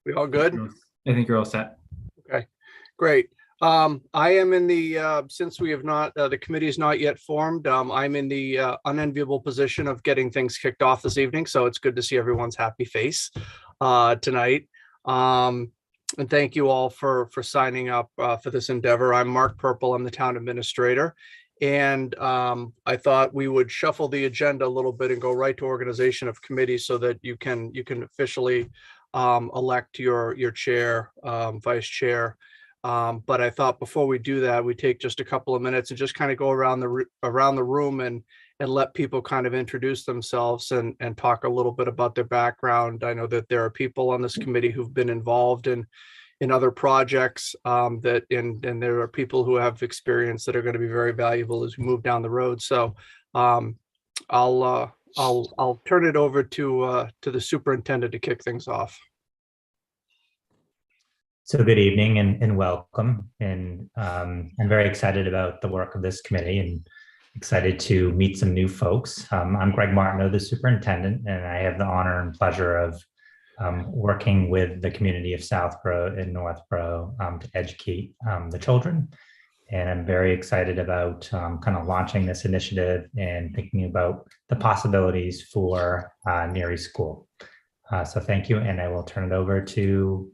We all good? I think you're all set. Okay, great. I am in the, since we have not, the committee is not yet formed, I'm in the unenviable position of getting things kicked off this evening. So it's good to see everyone's happy face tonight. And thank you all for signing up for this endeavor. I'm Mark Purple. I'm the town administrator. And I thought we would shuffle the agenda a little bit and go right to organization of committees so that you can officially elect your chair, vice chair. But I thought before we do that, we take just a couple of minutes and just kind of go around the room and let people kind of introduce themselves and talk a little bit about their background. I know that there are people on this committee who've been involved in other projects and there are people who have experience that are going to be very valuable as we move down the road. So I'll turn it over to the superintendent to kick things off. So good evening and welcome. And I'm very excited about the work of this committee and excited to meet some new folks. I'm Greg Martineau, the superintendent, and I have the honor and pleasure of working with the community of Southborough and Northborough to educate the children. And I'm very excited about kind of launching this initiative and thinking about the possibilities for Neary School. So thank you, and I will turn it over to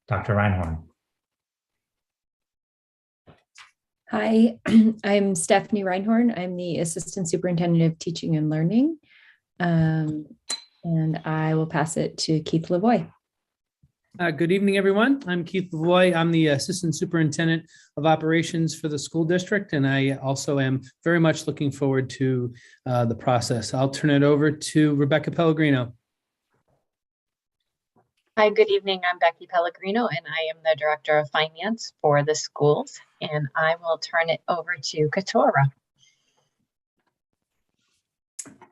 Dr. Reinhorn. Hi, I'm Stephanie Reinhorn. I'm the Assistant Superintendent of Teaching and Learning. And I will pass it to Keith Lavoie. Good evening, everyone. I'm Keith Lavoie. I'm the Assistant Superintendent of Operations for the school district, and I also am very much looking forward to the process. I'll turn it over to Rebecca Pellegrino. Hi, good evening. I'm Becky Pellegrino, and I am the Director of Finance for the schools, and I will turn it over to Katora.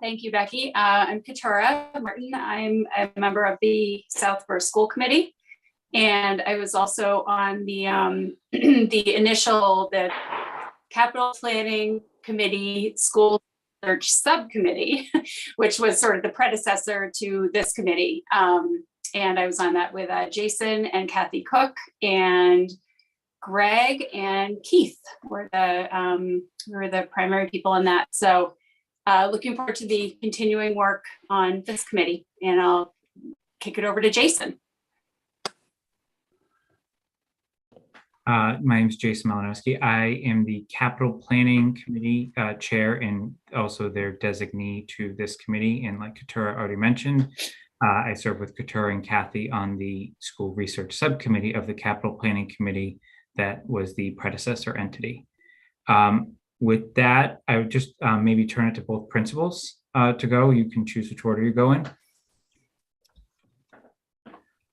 Thank you, Becky. I'm Katora Martin. I'm a member of the Southborough School Committee, and I was also on the the Capital Planning Committee School Search Subcommittee, which was sort of the predecessor to this committee. And I was on that with Jason and Kathy Cook and Greg and Keith were the primary people in that. So looking forward to the continuing work on this committee, and I'll kick it over to Jason. My name is Jason Malinowski. I am the Capital Planning Committee chair and also their designee to this committee. And like Katura already mentioned, I serve with Katura and Kathy on the School Research Subcommittee of the Capital Planning Committee that was the predecessor entity. With that, I would just maybe turn it to both principals to go. You can choose which order you go in.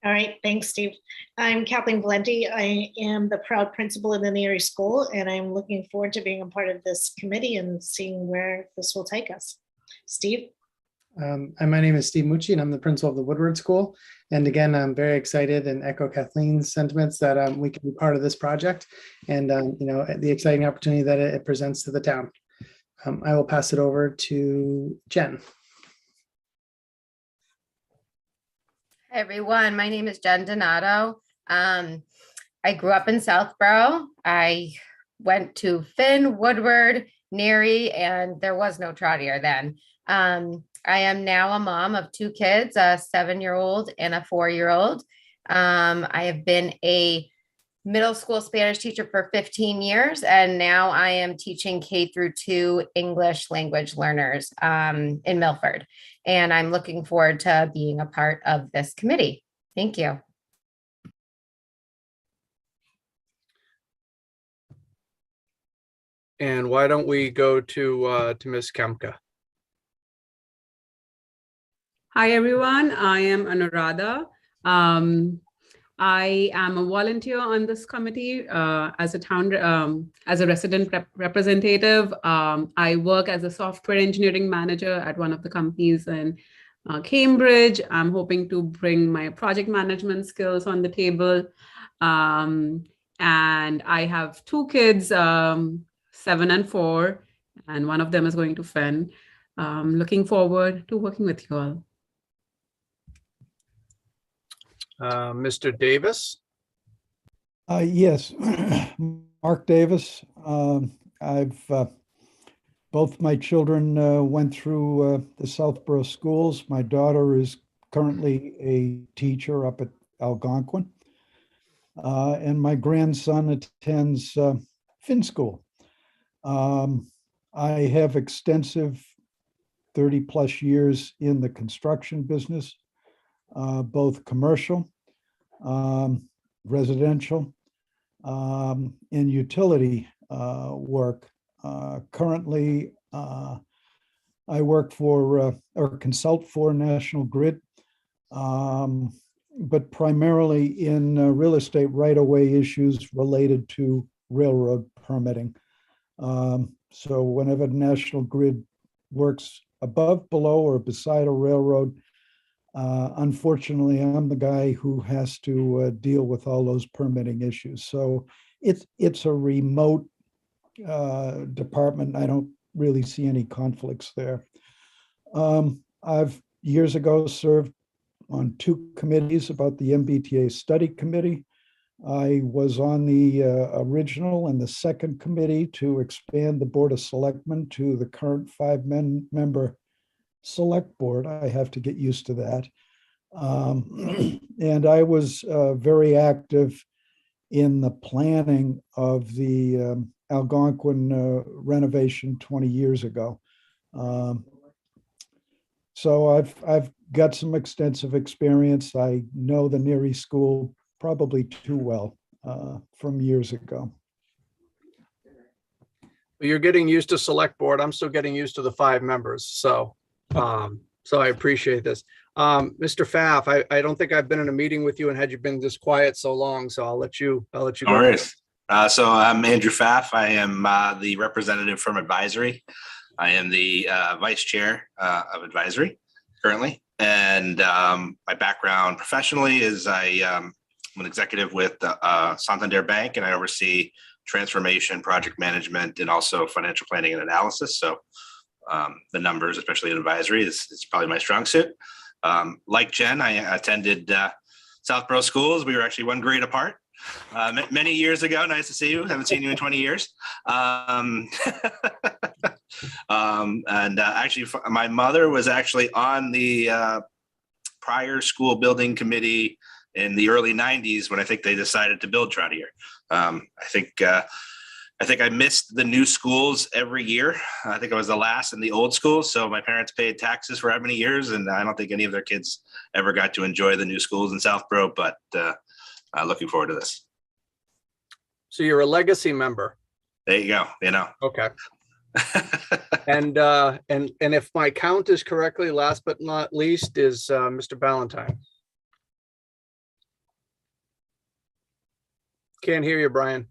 All right, thanks, Steve. I'm Kathleen Valenti. I am the proud principal in the Neary School, and I'm looking forward to being a part of this committee and seeing where this will take us. Steve? And my name is Steve Mucci, and I'm the principal of the Woodward School. And again, I'm very excited and echo Kathleen's sentiments that we can be part of this project and you know, the exciting opportunity that it presents to the town. I will pass it over to Jen. Hi, everyone. My name is Jen Donato. I grew up in Southborough. I went to Finn, Woodward, Neary, and there was no Troutier then. I am now a mom of two kids, a 7-year-old and a 4-year-old. I have been a middle school Spanish teacher for 15 years, and now I am teaching K-2 English language learners in Milford. And I'm looking forward to being a part of this committee. Thank you. And why don't we go to Ms. Kemka? Hi, everyone. I am Anuradha. I am a volunteer on this committee as a resident representative. I work as a software engineering manager at one of the companies in Cambridge. I'm hoping to bring my project management skills on the table. And I have two kids, 7 and 4, and one of them is going to Finn. Looking forward to working with you all. Mr. Davis? Yes, Mark Davis. Both my children went through the Southborough schools. My daughter is currently a teacher up at Algonquin. And my grandson attends Finn School. I have extensive 30+ years in the construction business, both commercial, residential, and utility work. Currently, I work for or consult for National Grid, but primarily in real estate right-of-way issues related to railroad permitting. So whenever National Grid works above, below, or beside a railroad, unfortunately, I'm the guy who has to deal with all those permitting issues. So it's a remote department. I don't really see any conflicts there. I've years ago served on 2 committees about the MBTA study committee. I was on the original and the second committee to expand the Board of Selectmen to the current 5-member select board. I have to get used to that. And I was very active in the planning of the Algonquin renovation 20 years ago. So I've got some extensive experience. I know the Neary school probably too well from years ago. You're getting used to select board. I'm still getting used to the 5 members. So I appreciate this. Mr. Pfaff, I don't think I've been in a meeting with you and had you been this quiet so long, so I'll let you go. No worries. So I'm Andrew Pfaff. I am the representative from advisory. I am the vice chair of advisory currently. And my background professionally is I'm an executive with Santander Bank, and I oversee transformation, project management, and also financial planning and analysis. So the numbers, especially in advisory, is probably my strong suit. Like Jen, I attended Southborough schools. We were actually 1 grade apart many years ago. Nice to see you. Haven't seen you in 20 years. Actually, my mother was actually on the prior school building committee in the early 90s when I think they decided to build Troutier. I think I missed the new schools every year. I think I was the last in the old schools. So my parents paid taxes for how many years, and I don't think any of their kids ever got to enjoy the new schools in Southborough, but looking forward to this. So you're a legacy member. There you go. Okay. And if my count is correctly, last but not least is Mr. Valentine. Can't hear you, Brian.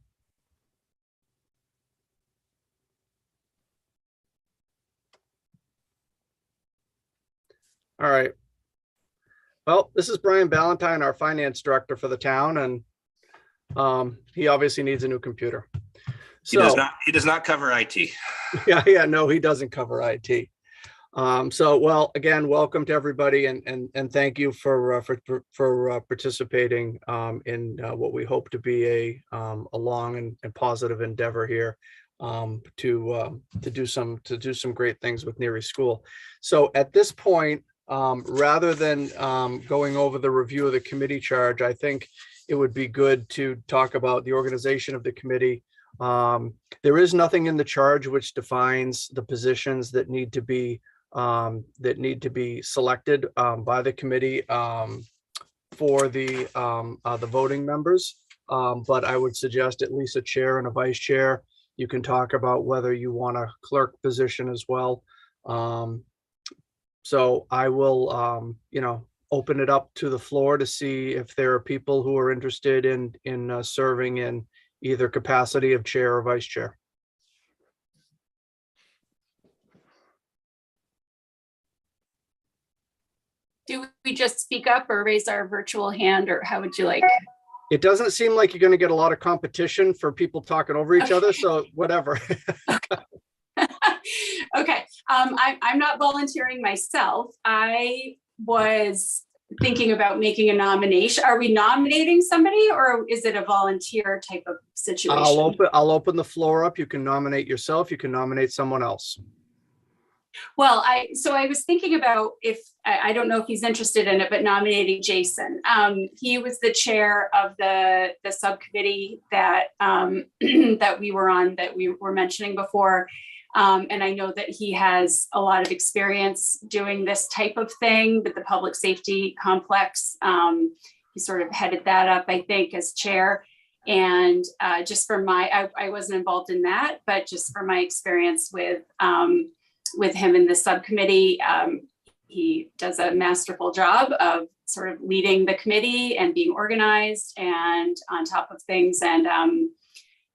All right. Well, this is Brian Valentine, our finance director for the town, and he obviously needs a new computer. So, he does not cover IT. Yeah, no, he doesn't cover IT. Well, again, welcome to everybody, and thank you for participating in what we hope to be a long and positive endeavor here to do some great things with Neary School. So at this point, rather than going over the review of the committee charge, I think it would be good to talk about the organization of the committee. There is nothing in the charge which defines the positions that need to be selected by the committee for the voting members. But I would suggest at least a chair and a vice chair. You can talk about whether you want a clerk position as well. So I will, open it up to the floor to see if there are people who are interested in serving in either capacity of chair or vice chair. Do we just speak up or raise our virtual hand, or how would you like? It doesn't seem like you're going to get a lot of competition for people talking over each other, so whatever. Okay, I'm not volunteering myself. I was thinking about making a nomination. Are we nominating somebody, or is it a volunteer type of situation? I'll open the floor up. You can nominate yourself. You can nominate someone else. Well, I was thinking about if, I don't know if he's interested in it, but nominating Jason. He was the chair of the subcommittee that that we were on, that we were mentioning before. And I know that he has a lot of experience doing this type of thing with the public safety complex. He sort of headed that up, I think, as chair. And just for I wasn't involved in that, but just for my experience with him in the subcommittee, he does a masterful job of sort of leading the committee and being organized and on top of things, and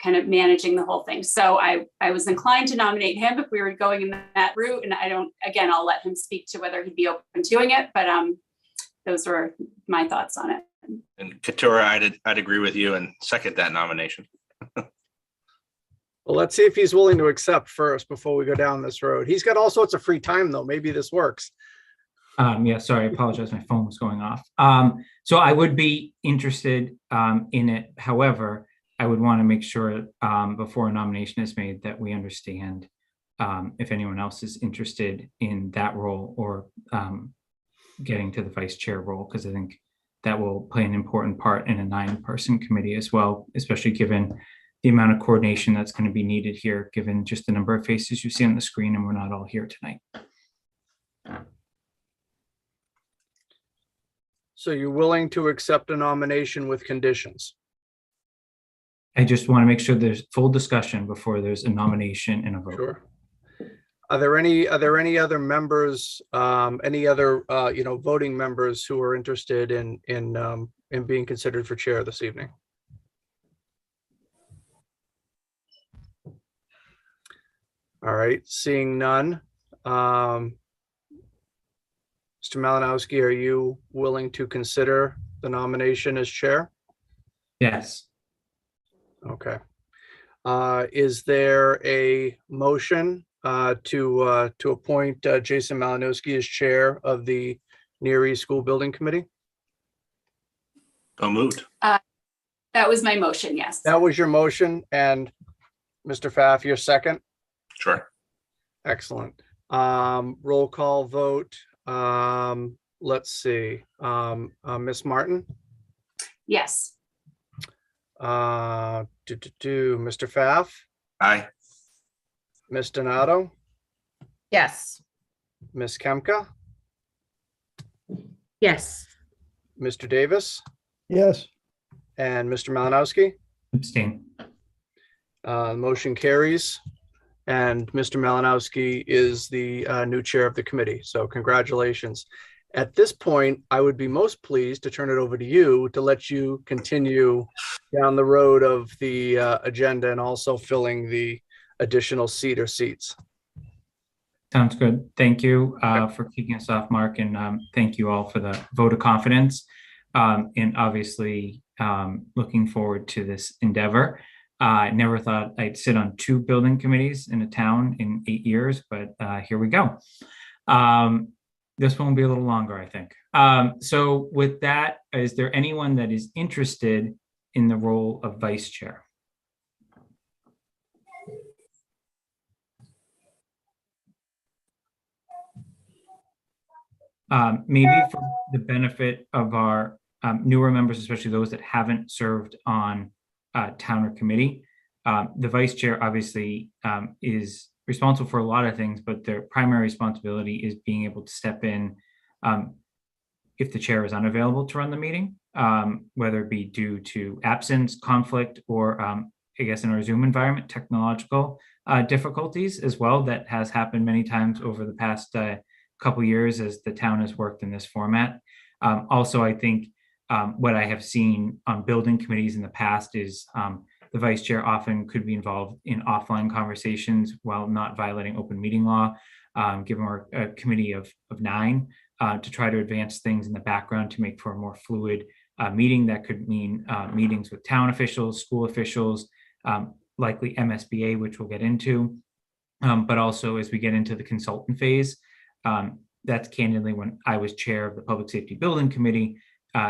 kind of managing the whole thing. So I was inclined to nominate him if we were going in that route. And again, I'll let him speak to whether he'd be open to doing it, but those were my thoughts on it. And Keturah, I'd agree with you and second that nomination. Well, let's see if he's willing to accept first before we go down this road. He's got all sorts of free time, though. Maybe this works. Yeah, sorry, I apologize. My phone was going off. So I would be interested in it. However, I would want to make sure before a nomination is made that we understand if anyone else is interested in that role or getting to the vice chair role, because I think that will play an important part in a 9-person committee as well, especially given the amount of coordination that's going to be needed here, given just the number of faces you see on the screen, and we're not all here tonight. So you're willing to accept a nomination with conditions? I just want to make sure there's full discussion before there's a nomination and a vote. Sure. Are there any other members, any other voting members who are interested in being considered for chair this evening? All right, seeing none. Mr. Malinowski, are you willing to consider the nomination as chair? Yes. Okay. Is there a motion to appoint Jason Malinowski as chair of the Neary School Building Committee? So moved. That was my motion, yes. That was your motion, and Mr. Pfaff, your second? Sure. Excellent. Roll call vote. Let's see. Ms. Martin? Yes. Mr. Pfaff? Aye. Ms. Donato? Yes. Ms. Kemka? Yes. Mr. Davis? Yes. And Mr. Malinowski? Abstain. Motion carries. And Mr. Malinowski is the new chair of the committee. So congratulations. At this point, I would be most pleased to turn it over to you to let you continue down the road of the agenda and also filling the additional seat or seats. Sounds good. Thank you for kicking us off, Mark, and thank you all for the vote of confidence. And obviously, looking forward to this endeavor. I never thought I'd sit on 2 building committees in a town in 8 years, but here we go. This one will be a little longer, I think. So with that, is there anyone that is interested in the role of vice chair? Maybe for the benefit of our newer members, especially those that haven't served on town or committee, the vice chair obviously is responsible for a lot of things, but their primary responsibility is being able to step in if the chair is unavailable to run the meeting, whether it be due to absence, conflict, or I guess in our Zoom environment, technological difficulties as well. That has happened many times over the past couple years as the town has worked in this format. Also, I think what I have seen on building committees in the past is the vice chair often could be involved in offline conversations while not violating open meeting law, given we're a committee of 9, to try to advance things in the background to make for a more fluid meeting. That could mean meetings with town officials, school officials, likely MSBA, which we'll get into, but also as we get into the consultant phase, That's candidly when I was chair of the Public Safety Building Committee,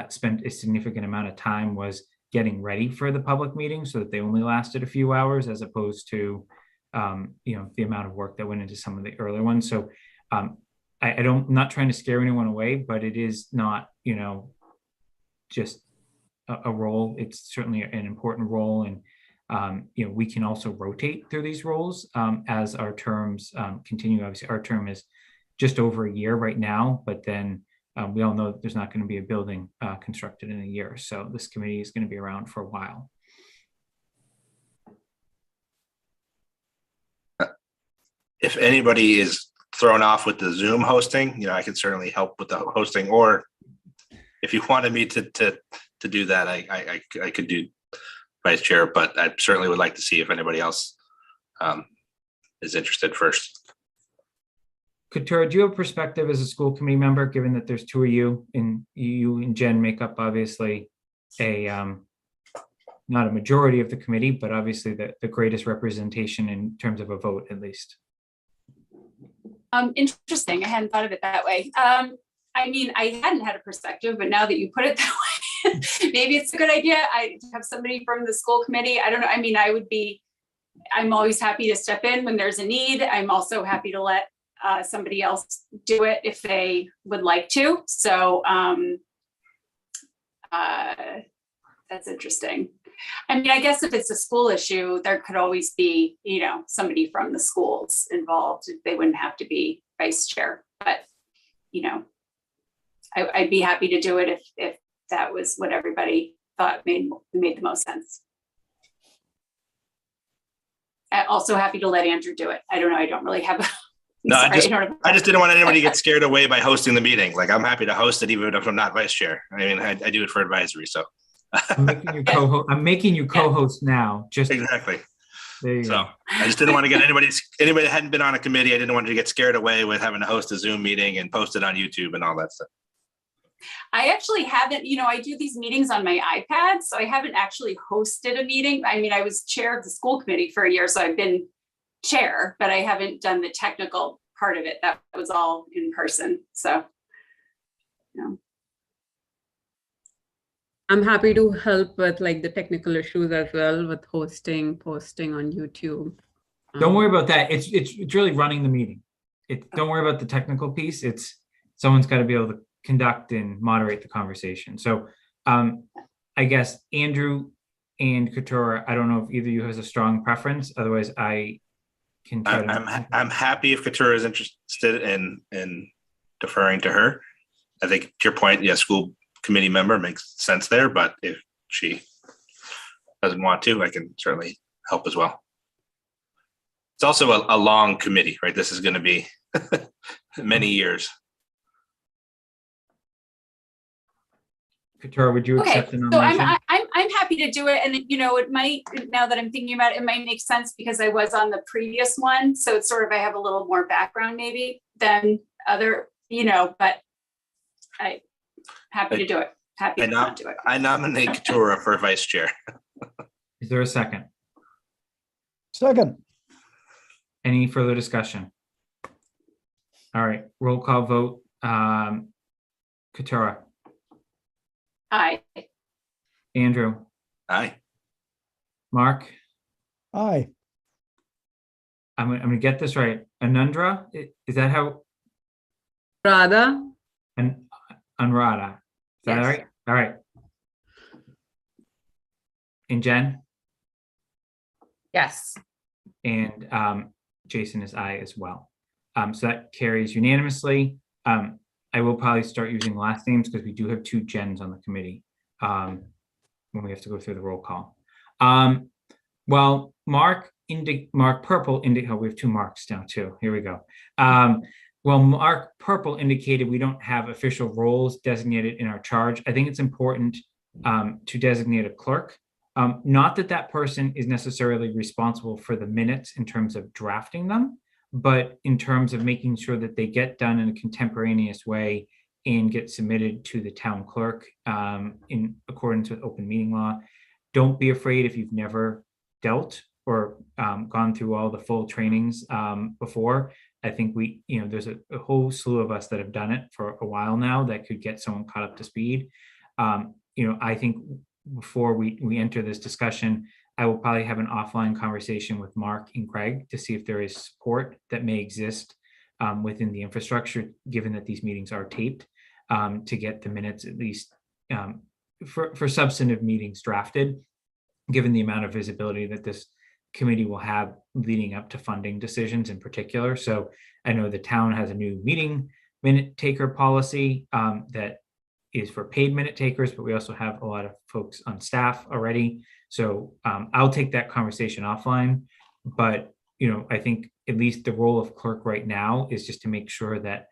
spent a significant amount of time was getting ready for the public meeting so that they only lasted a few hours as opposed to, the amount of work that went into some of the earlier ones. So I'm not trying to scare anyone away, but it is not, just a role. It's certainly an important role. And, we can also rotate through these roles as our terms continue. Obviously, our term is just over a year right now, but then we all know that there's not going to be a building constructed in a year. So this committee is going to be around for a while. If anybody is thrown off with the Zoom hosting, I can certainly help with the hosting, or if you wanted me to do that, I could do vice chair, but I certainly would like to see if anybody else is interested first. Katura, do you have a perspective as a school committee member, given that there's two of you and Jen make up obviously a not a majority of the committee, but obviously the greatest representation in terms of a vote, at least? Interesting. I hadn't thought of it that way. I hadn't had a perspective, but now that you put it that way, maybe it's a good idea. I have somebody from the school committee. I don't know. I'm always happy to step in when there's a need. I'm also happy to let somebody else do it if they would like to. So that's interesting. I guess if it's a school issue, there could always be, somebody from the schools involved. They wouldn't have to be vice chair, but, I'd be happy to do it if that was what everybody thought made the most sense. I'm also happy to let Andrew do it. I don't know. I don't really have a No, I just didn't want anybody to get scared away by hosting the meeting. Like, I'm happy to host it even if I'm not vice chair. I do it for advisory, so. I'm making you co-host now. Just exactly. There you go. I just didn't want to get anybody that hadn't been on a committee. I didn't want to get scared away with having to host a Zoom meeting and post it on YouTube and all that stuff. I actually haven't, I do these meetings on my iPad, so I haven't actually hosted a meeting. I was chair of the school committee for a year, so I've been chair, but I haven't done the technical part of it. That was all in person. So, I'm happy to help with the technical issues as well with hosting, posting on YouTube. Don't worry about that. It's really running the meeting. Don't worry about the technical piece. It's someone's got to be able to conduct and moderate the conversation. So I guess Andrew and Katura, I don't know if either of you has a strong preference. Otherwise, I can try I'm happy if Katura is interested in deferring to her. I think to your point, school committee member makes sense there, but if she doesn't want to, I can certainly help as well. It's also a long committee, right? This is going to be many years. Katura, would you accept the so nomination? I'm happy to do it, and it might, now that I'm thinking about it, it might make sense because I was on the previous one, so it's sort of I have a little more background maybe than other, but I happy to do it. Happy to not do it. I nominate Katura for vice chair. Is there a second? Second. Any further discussion? All right, roll call vote. Katura. Aye. Andrew. Aye. Mark. Aye. I'm gonna get this right. Anundra, is that how? Radha. And Anurada. Is that Yes. right? All right. And Jen? Yes. And Jason is aye as well. So that carries unanimously. I will probably start using last names because we do have two Jens on the committee when we have to go through the roll call. Well, Mark Purple oh, we have two Marks now too. Here we go. Well, Mark Purple indicated we don't have official roles designated in our charge. I think it's important to designate a clerk. Not that person is necessarily responsible for the minutes in terms of drafting them, but in terms of making sure that they get done in a contemporaneous way and get submitted to the town clerk in accordance with open meeting law. Don't be afraid if you've never dealt or gone through all the full trainings before. I think there's a whole slew of us that have done it for a while now that could get someone caught up to speed. I think before we enter this discussion, I will probably have an offline conversation with Mark and Greg to see if there is support that may exist within the infrastructure, given that these meetings are taped, to get the minutes at least for substantive meetings drafted, given the amount of visibility that this committee will have leading up to funding decisions in particular. So I know the town has a new meeting minute taker policy that is for paid minute takers, but we also have a lot of folks on staff already. So I'll take that conversation offline, but I think at least the role of clerk right now is just to make sure that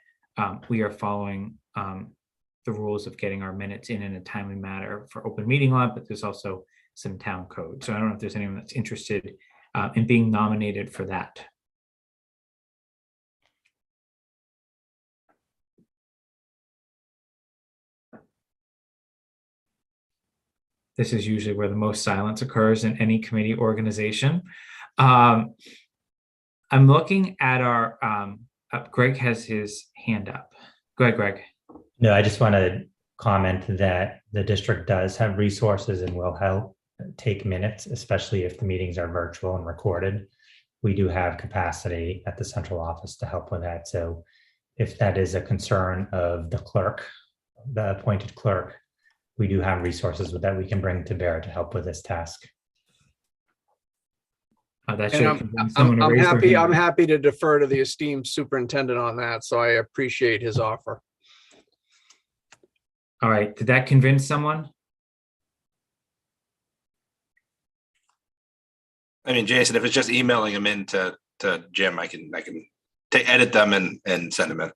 we are following the rules of getting our minutes in a timely manner for open meeting law, but there's also some town code. So I don't know if there's anyone that's interested in being nominated for that. This is usually where the most silence occurs in any committee organization. I'm looking at our, Greg has his hand up. Go ahead, Greg. No, I just want to comment that the district does have resources and will help take minutes, especially if the meetings are virtual and recorded. We do have capacity at the central office to help with that. So if that is a concern of the clerk, the appointed clerk, we do have resources that we can bring to bear to help with this task. I'm happy to defer to the esteemed superintendent on that. So I appreciate his offer. All right, did that convince someone? I mean, Jason, if it's just emailing them in to Jim, I can edit them and send them in.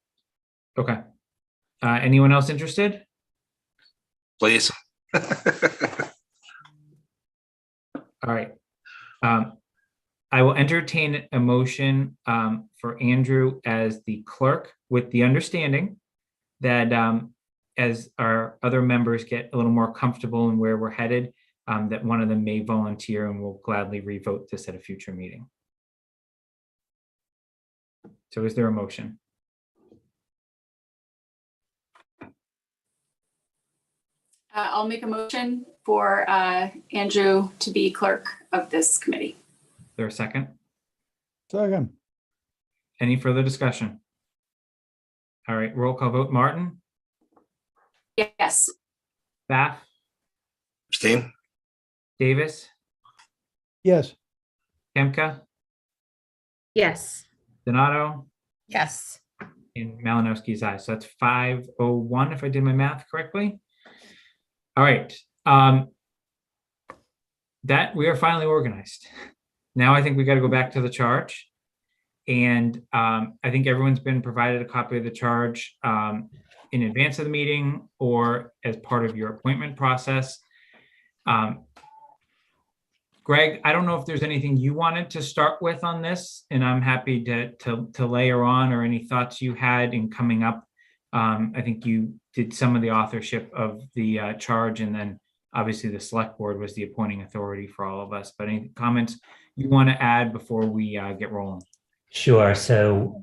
Okay. Anyone else interested? Please. All right. I will entertain a motion for Andrew as the clerk, with the understanding that as our other members get a little more comfortable in where we're headed, that one of them may volunteer and will gladly revote this at a future meeting. So is there a motion? I'll make a motion for Andrew to be clerk of this committee. Is there a second? Second. Any further discussion? All right, roll call vote. Martin? Yes. Pfaff? Abstain. Davis? Yes. Kemka? Yes. Donato? Yes. And Malinowski's aye. So that's 501 if I did my math correctly. All right. That we are finally organized. Now I think we got to go back to the charge. And I think everyone's been provided a copy of the charge in advance of the meeting or as part of your appointment process. Greg, I don't know if there's anything you wanted to start with on this, and I'm happy to layer on, or any thoughts you had in coming up. I think you did some of the authorship of the charge, and then obviously the select board was the appointing authority for all of us. But any comments you want to add before we get rolling? Sure. So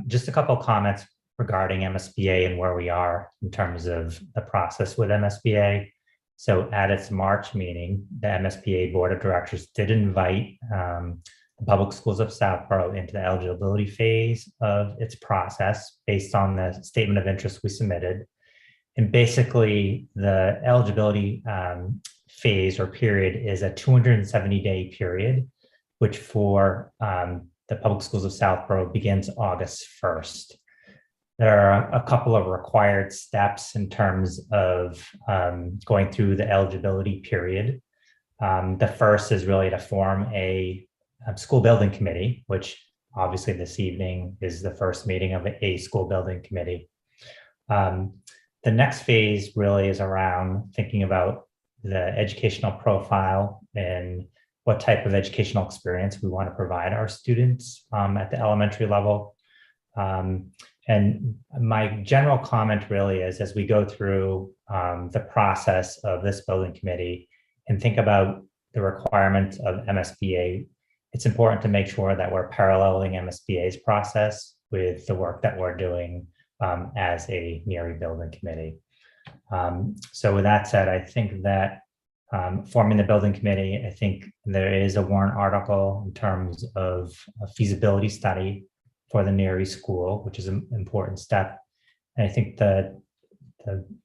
just a couple of comments regarding MSBA and where we are in terms of the process with MSBA. So at its March meeting, the MSBA Board of Directors did invite the Public Schools of Southborough into the eligibility phase of its process based on the statement of interest we submitted. And basically the eligibility phase or period is a 270-day period, which for the Public Schools of Southborough begins August 1st. There are a couple of required steps in terms of going through the eligibility period. The first is really to form a school building committee, which obviously this evening is the first meeting of a school building committee. The next phase really is around thinking about the educational profile and what type of educational experience we want to provide our students at the elementary level. And my general comment really is, as we go through the process of this building committee and think about the requirements of MSBA, it's important to make sure that we're paralleling MSBA's process with the work that we're doing as a Neary building committee. So with that said, I think that forming the building committee, I think there is a warrant article in terms of a feasibility study for the Neary school, which is an important step. And I think the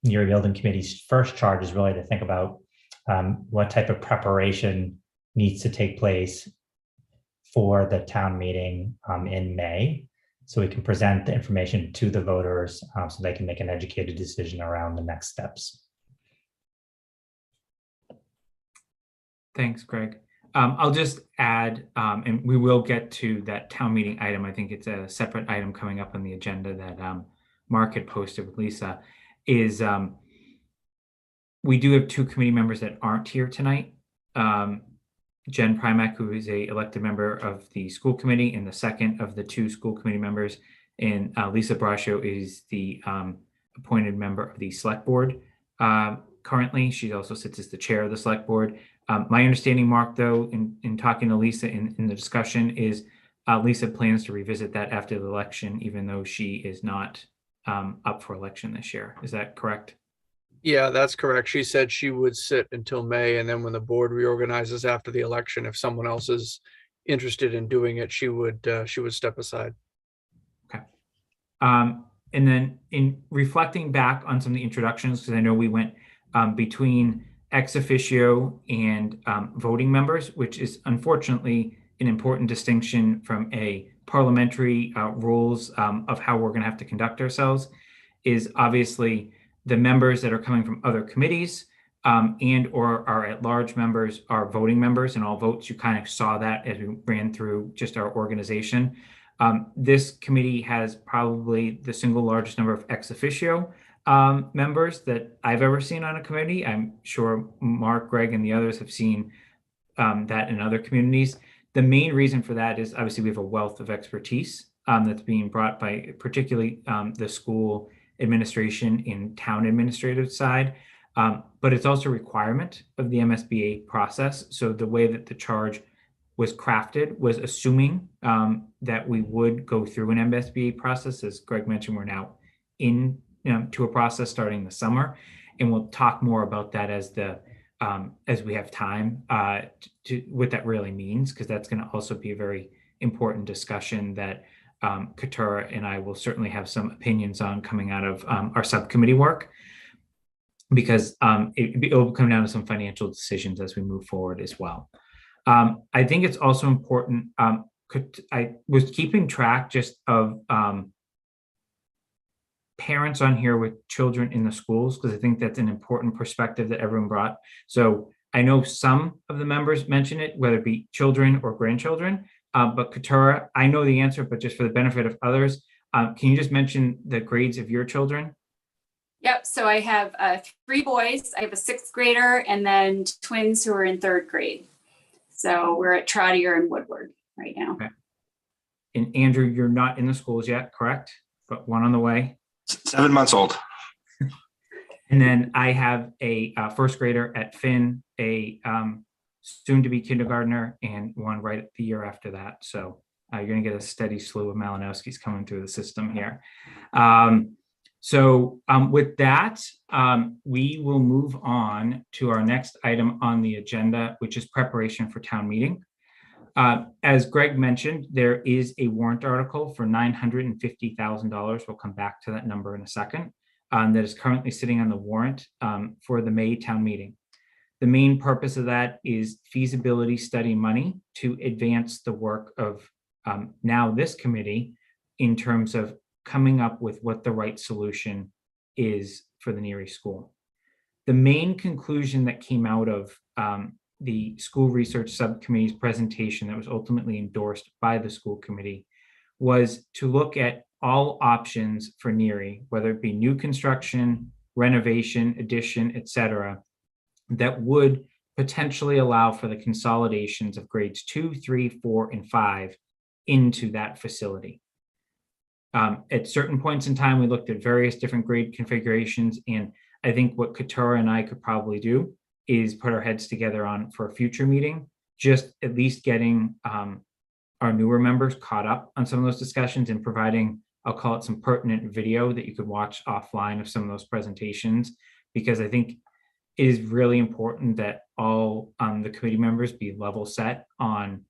Neary building committee's first charge is really to think about what type of preparation needs to take place for the town meeting in May, so we can present the information to the voters so they can make an educated decision around the next steps. Thanks, Greg. I'll just add, and we will get to that town meeting item. I think it's a separate item coming up on the agenda that Mark had posted with Lisa, is we do have two committee members that aren't here tonight. Jen Primack, who is a elected member of the school committee and the second of the two school committee members, and Lisa Braccio is the appointed member of the select board. Currently, she also sits as the chair of the select board. My understanding, Mark, though, in talking to Lisa in the discussion, is Lisa plans to revisit that after the election, even though she is not up for election this year. Is that correct? Yeah, that's correct. She said she would sit until May, and then when the board reorganizes after the election, if someone else is interested in doing it, she would step aside. Okay. And then in reflecting back on some of the introductions, because I know we went between ex officio and voting members, which is unfortunately an important distinction from a parliamentary rules of how we're going to have to conduct ourselves, is obviously the members that are coming from other committees and or are at-large members are voting members, and all votes. You kind of saw that as we ran through just our organization. This committee has probably the single largest number of ex officio members that I've ever seen on a committee. I'm sure Mark, Greg, and the others have seen that in other communities. The main reason for that is obviously we have a wealth of expertise that's being brought by particularly the school administration in town administrative side, but it's also a requirement of the MSBA process. So the way that the charge was crafted was assuming that we would go through an MSBA process. As Greg mentioned, we're now in to a process starting the summer, and we'll talk more about that as we have time to what that really means, because that's going to also be a very important discussion that Katura and I will certainly have some opinions on coming out of our subcommittee work, because it will come down to some financial decisions as we move forward as well. I think it's also important. I was keeping track just of parents on here with children in the schools, because I think that's an important perspective that everyone brought. So I know some of the members mention it, whether it be children or grandchildren, but Katura, I know the answer, but just for the benefit of others, can you just mention the grades of your children? Yep. So I have 3 boys. I have a 6th grader and then twins who are in 3rd grade. So we're at Trotter and Woodward right now. Okay. And Andrew, you're not in the schools yet, correct? But one on the way. 7 months old. And then I have a 1st grader at Finn, a soon-to-be kindergartner, and one right the year after that. So you're going to get a steady slew of Malinowskis coming through the system here. With that, we will move on to our next item on the agenda, which is preparation for town meeting. As Greg mentioned, there is a warrant article for $950,000. We'll come back to that number in a second. That is currently sitting on the warrant for the May town meeting. The main purpose of that is feasibility study money to advance the work of now this committee in terms of coming up with what the right solution is for the Neary school. The main conclusion that came out of the school research subcommittee's presentation that was ultimately endorsed by the school committee was to look at all options for Neary, whether it be new construction, renovation, addition, etc., that would potentially allow for the consolidations of grades 2, 3, 4, and 5 into that facility. At certain points in time, we looked at various different grade configurations, and I think what Katura and I could probably do is put our heads together on for a future meeting, just at least getting our newer members caught up on some of those discussions and providing, I'll call it, some pertinent video that you could watch offline of some of those presentations, because I think it is really important that all the committee members be level set on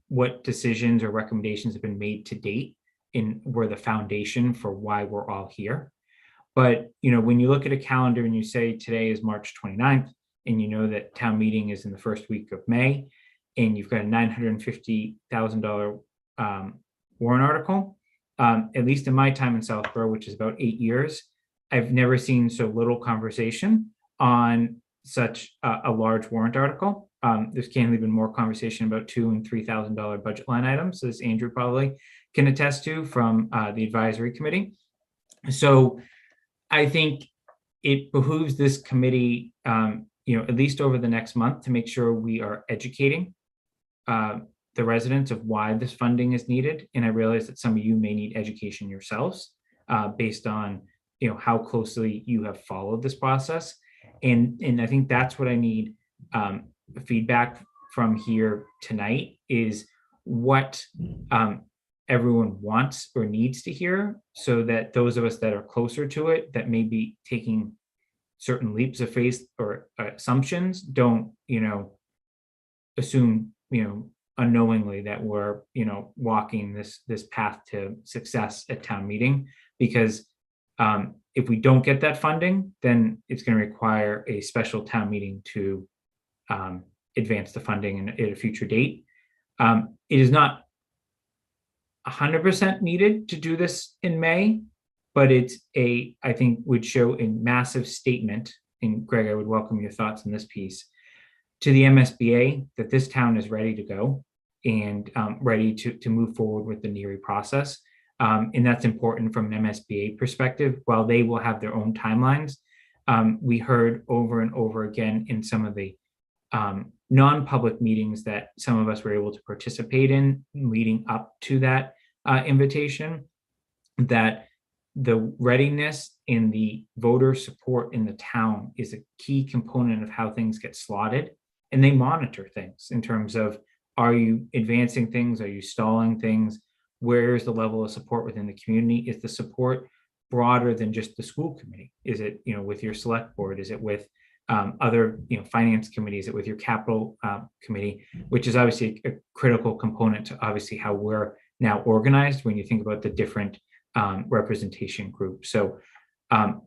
what decisions or recommendations have been made to date and were the foundation for why we're all here. But, you know, when you look at a calendar and you say today is March 29th, and you know that town meeting is in the first week of May, and you've got a $950,000 warrant article, at least in my time in Southborough, which is about 8 years, I've never seen so little conversation on such a large warrant article. There's candidly been more conversation about $2,000 and $3,000 budget line items, as Andrew probably can attest to from the advisory committee. So I think it behooves this committee, you know, at least over the next month, to make sure we are educating the residents of why this funding is needed. And I realize that some of you may need education yourselves based on, you know, how closely you have followed this process. And I think that's what I need feedback from here tonight, is what everyone wants or needs to hear, so that those of us that are closer to it, that may be taking certain leaps of faith or assumptions, don't, you know, assume, you know, unknowingly that we're, you know, walking this path to success at town meeting. Because if we don't get that funding, then it's going to require a special town meeting to advance the funding at a future date. It is not 100% needed to do this in May, but it's I think would show a massive statement, and Greg, I would welcome your thoughts on this piece, to the MSBA that this town is ready to go and ready to move forward with the Neary process. And that's important from an MSBA perspective. While they will have their own timelines, we heard over and over again in some of the non-public meetings that some of us were able to participate in leading up to that invitation, that the readiness and the voter support in the town is a key component of how things get slotted. And they monitor things in terms of, are you advancing things? Are you stalling things? Where's the level of support within the community? Is the support broader than just the school committee? Is it, you know, with your select board? Is it with other, you know, finance committees? Is it with your capital committee, which is obviously a critical component to obviously how we're now organized when you think about the different representation groups. So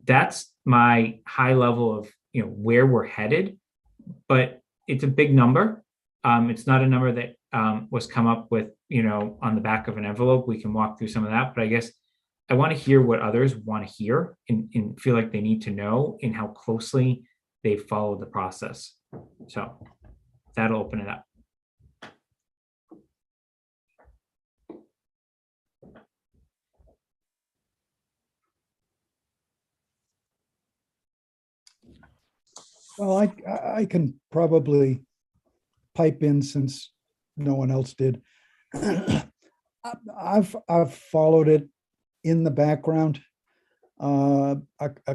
that's my high level of, you know, where we're headed, but it's a big number. It's not a number that was come up with, you know, on the back of an envelope. We can walk through some of that, but I guess I want to hear what others want to hear and feel like they need to know, and how closely they follow the process. So that'll open it up. Well, I can probably pipe in since no one else did. I've followed it in the background. A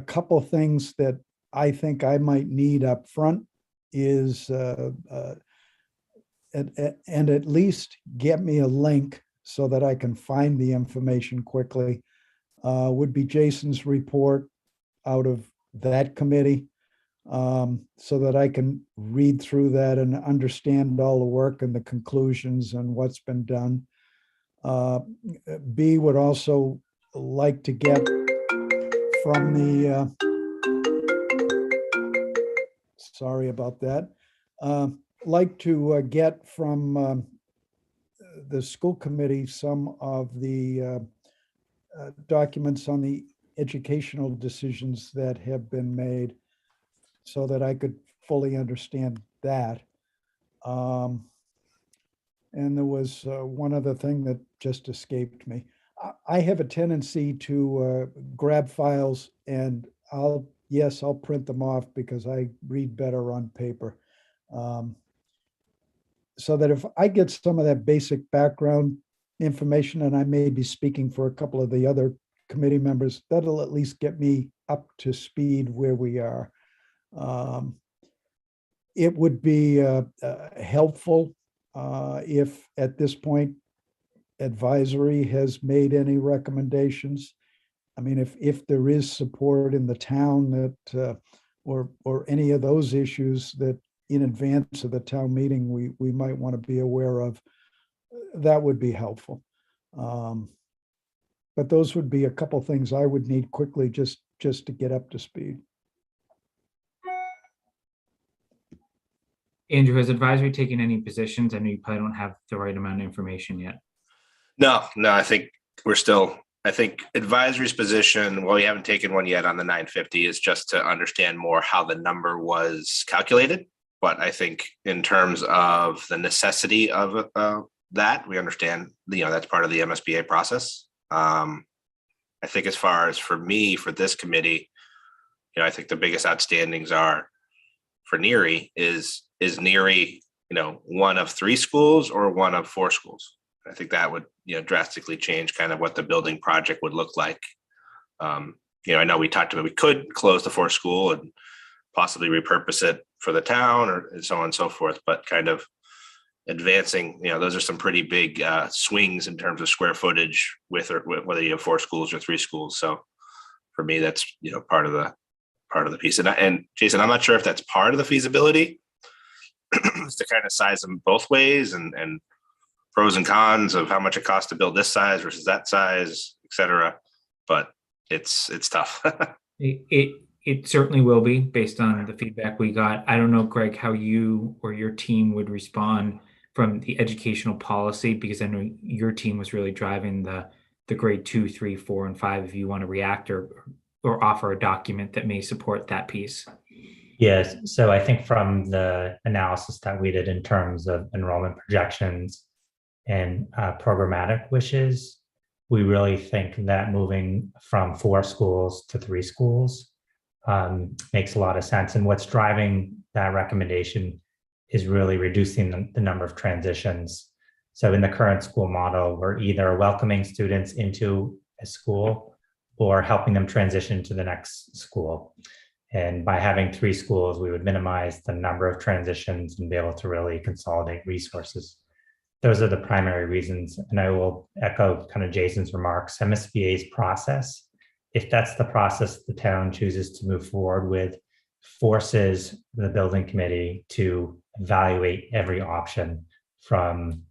couple of things that I think I might need up front is and at least get me a link so that I can find the information quickly, would be Jason's report out of that committee, so that I can read through that and understand all the work and the conclusions and what's been done. B, would also like to get from the, sorry about that, like to get from the school committee some of the documents on the educational decisions that have been made, so that I could fully understand that. And there was one other thing that just escaped me. I have a tendency to grab files, and I'll print them off because I read better on paper. So that if I get some of that basic background information, and I may be speaking for a couple of the other committee members, that'll at least get me up to speed where we are. It would be helpful if at this point advisory has made any recommendations. I mean, if there is support in the town that, or any of those issues that in advance of the town meeting, we might want to be aware of, that would be helpful. But those would be a couple things I would need quickly just to get up to speed. Andrew, has advisory taken any positions? I know you probably don't have the right amount of information yet. No, I think I think advisory's position, well, we haven't taken one yet on the 950, is just to understand more how the number was calculated. But I think in terms of the necessity of that, we understand, that's part of the MSBA process. I think as far as for me, for this committee, I think the biggest outstandings are for Neary is Neary, one of 3 schools or one of 4 schools? I think that would, drastically change kind of what the building project would look like. I know we talked about, we could close the 4th school and possibly repurpose it for the town and so on and so forth, but kind of advancing, those are some pretty big swings in terms of square footage whether you have 4 schools or 3 schools. So for me, that's, part of the piece. And Jason, I'm not sure if that's part of the feasibility to kind of size them both ways and pros and cons of how much it costs to build this size versus that size, et cetera. But it's tough. It certainly will be based on the feedback we got. I don't know, Greg, how you or your team would respond from the educational policy, because I know your team was really driving the grade 2, 3, 4, and 5. If you want to react or offer a document that may support that piece. Yes. So I think from the analysis that we did in terms of enrollment projections and programmatic wishes, we really think that moving from 4 schools to 3 schools makes a lot of sense. And what's driving that recommendation is really reducing the number of transitions. So in the current school model, we're either welcoming students into a school or helping them transition to the next school. And by having 3 schools, we would minimize the number of transitions and be able to really consolidate resources. Those are the primary reasons. And I will echo kind of Jason's remarks. MSBA's process, if that's the process the town chooses to move forward with, forces the building committee to evaluate every option from,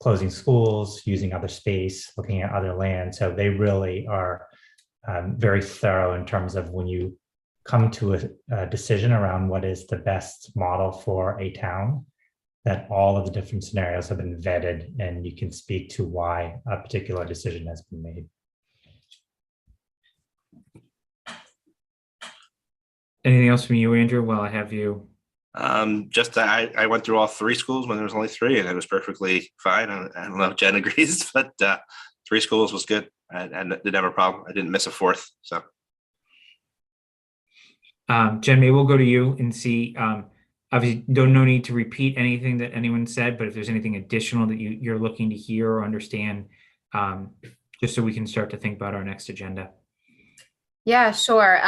closing schools, using other space, looking at other land. So they really are very thorough in terms of when you come to a decision around what is the best model for a town, that all of the different scenarios have been vetted and you can speak to why a particular decision has been made. Anything else from you, Andrew, while I have you? I went through all 3 schools when there was only 3 and it was perfectly fine. I don't know if Jen agrees, but 3 schools was good. I didn't have a problem. I didn't miss a 4th. So Jen, maybe we'll go to you and see, obviously no need to repeat anything that anyone said, but if there's anything additional that you're looking to hear or understand, just so we can start to think about our next agenda. Yeah, sure.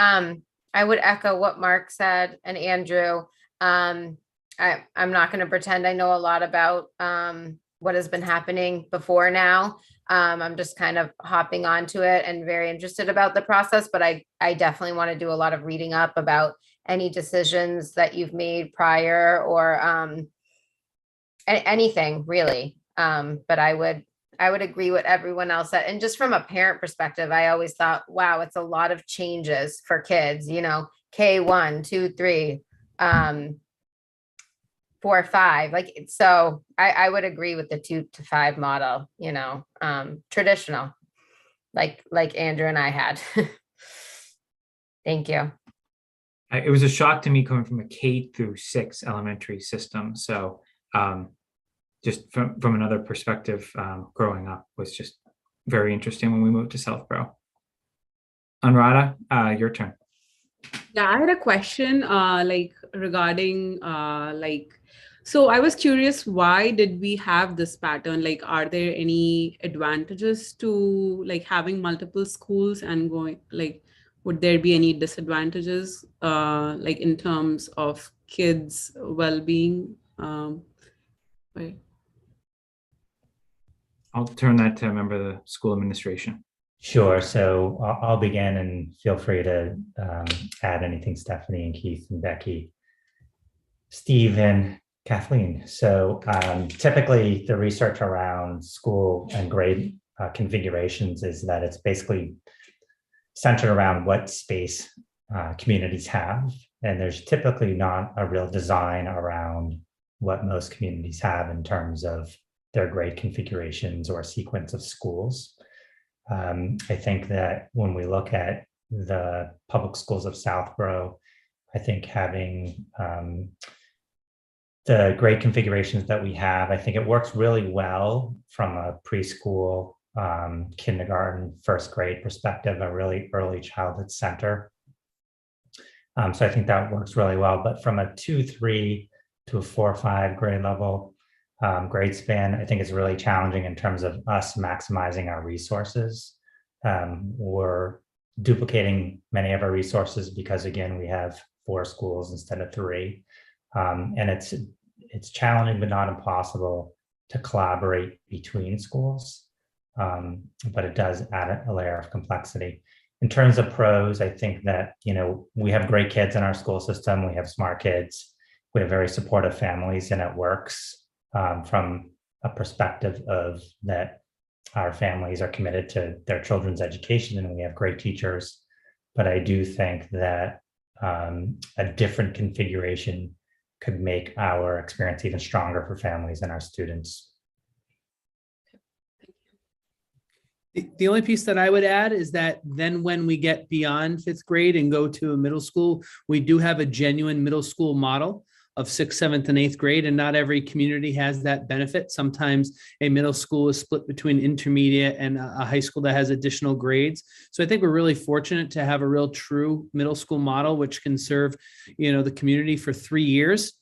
I would echo what Mark said and Andrew. I'm not going to pretend I know a lot about what has been happening before now. I'm just kind of hopping onto it and very interested about the process, but I definitely want to do a lot of reading up about any decisions that you've made prior or anything really. But I would agree with everyone else that, and just from a parent perspective, I always thought, wow, it's a lot of changes for kids, K1, 2, 3, 4, 5, so I would agree with the 2 to 5 model, traditional, like Andrew and I had. Thank you. It was a shock to me coming from a K through 6 elementary system. So just from another perspective, growing up was just very interesting when we moved to Southborough. Anuradha, your turn. Yeah, I had a question regarding so I was curious, why did we have this pattern? Are there any advantages to having multiple schools and going would there be any disadvantages in terms of kids' well-being? Right. I'll turn that to a member of the school administration. Sure. So I'll begin, and feel free to add anything, Stephanie and Keith and Becky, Steve and Kathleen. So typically the research around school and grade configurations is that it's basically centered around what space communities have. And there's typically not a real design around what most communities have in terms of their grade configurations or sequence of schools. I think that when we look at the public schools of Southborough, I think having the grade configurations that we have, I think it works really well from a preschool, kindergarten, first grade perspective, a really early childhood center. So I think that works really well. But from a 2-3 to a 4-5 grade level grade span, I think it's really challenging in terms of us maximizing our resources. We're duplicating many of our resources because, again, we have 4 schools instead of 3. And it's challenging, but not impossible to collaborate between schools. But it does add a layer of complexity. In terms of pros, I think that, we have great kids in our school system. We have smart kids. We have very supportive families, and it works from a perspective of that our families are committed to their children's education, and we have great teachers. But I do think that a different configuration could make our experience even stronger for families and our students. The only piece that I would add is that then when we get beyond 5th grade and go to a middle school, we do have a genuine middle school model of 6th, 7th, and 8th grade, and not every community has that benefit. Sometimes a middle school is split between intermediate and a high school that has additional grades. So I think we're really fortunate to have a real true middle school model, which can serve, the community for 3 years.